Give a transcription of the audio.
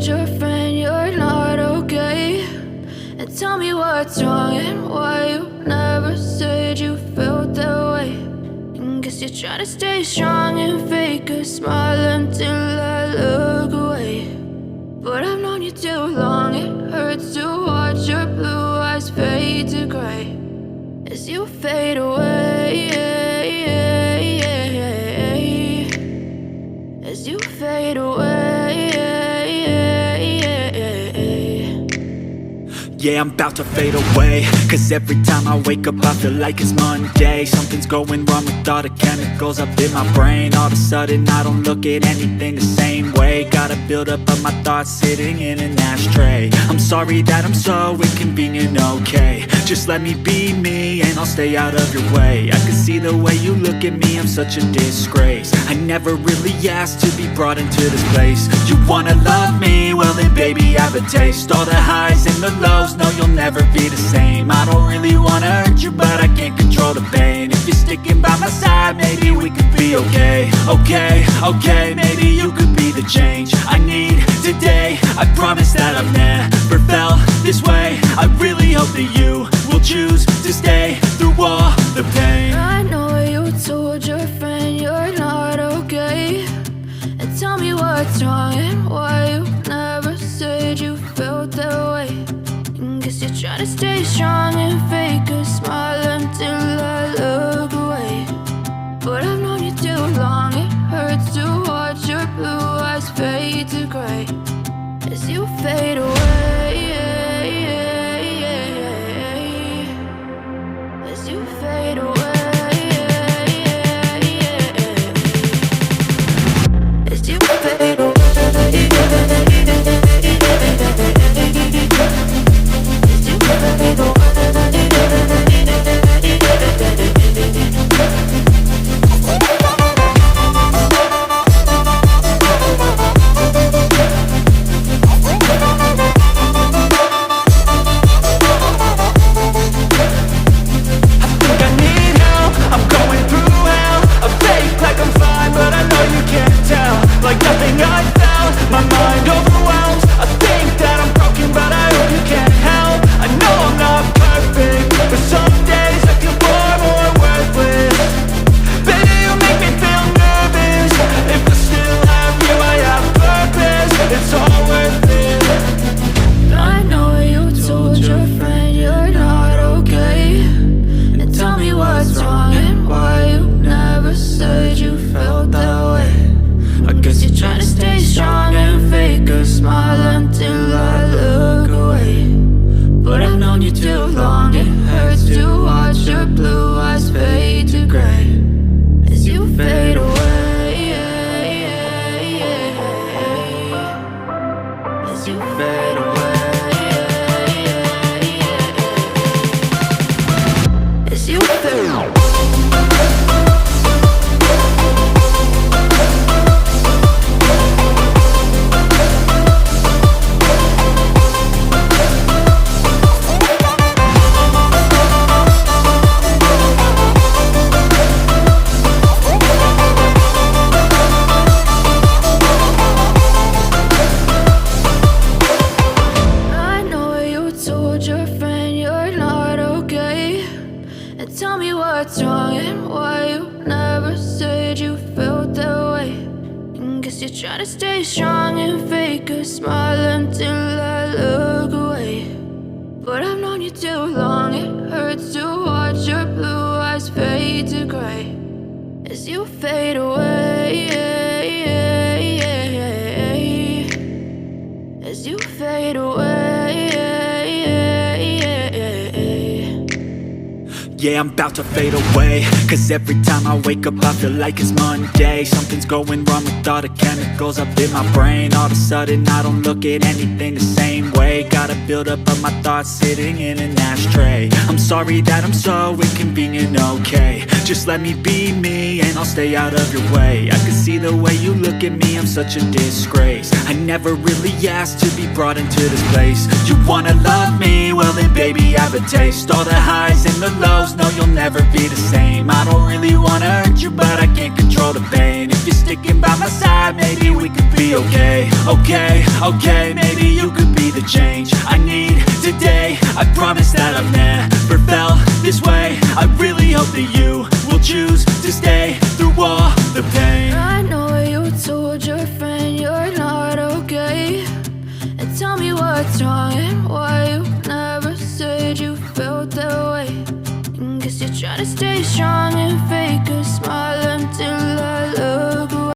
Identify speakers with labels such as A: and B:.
A: told your friend you're not okay? And tell me what's wrong and why you never said you felt that way. And guess you're trying to stay strong and fake a smile until I look away. But I've known you too long, it hurts to watch your blue eyes fade to gray as you fade away, as you fade away.
B: Yeah, I'm about to fade away, cause every time I wake up I feel like it's Monday. Something's going wrong with all the chemicals up in my brain. All of a sudden I don't look at anything the same way. Got a buildup of my thoughts sitting in an ashtray. I'm sorry that I'm so inconvenient, okay? Just let me be me and I'll stay out of your way. I can see the way you look at me, I'm such a disgrace. I never really asked to be brought into this place. You wanna love me? Well then baby I have a taste. All the highs and the lows, no, you'll never be the same. I don't really wanna hurt you, but I can't control the pain. If you're sticking by my side, maybe we could be okay. Okay, maybe you could be the change I need today. I promise that I've never felt this way. I really hope that you will choose to stay through all the pain.
A: I know you told your friend you're not okay. And tell me what's wrong and why you never said you felt that way. Guess you're trying to stay strong and fake a smile until I look away. But I've known you too long, it hurts to watch your blue eyes fade to gray as you fade away, as you fade away, as you fade away. Tell me what's wrong and why you never said you felt that way. And guess you're trying to stay strong and fake a smile until I look away. But I've known you too long, it hurts to watch your blue eyes fade to gray as you fade away, as you fade away.
B: Yeah, I'm about to fade away, cause every time I wake up I feel like it's Monday. Something's going wrong with all the chemicals up in my brain. All of a sudden I don't look at anything the same way. Got a buildup of my thoughts sitting in an ashtray. I'm sorry that I'm so inconvenient, okay? Just let me be me and I'll stay out of your way. I can see the way you look at me, I'm such a disgrace. I never really asked to be brought into this place. You wanna love me? Well then baby I have a taste. All the highs and the lows, knows, no, you'll never be the same. I don't really wanna hurt you, but I can't control the pain. If you're sticking by my side, maybe we could be okay. Okay, okay, maybe you could be the change I need today. I promise that I've never felt this way. I really hope that you will choose to stay through all the pain.
A: I know you told your friend you're not okay, and tell me what's wrong and why you never said you felt that way. And guess you're trying to stay strong and fair.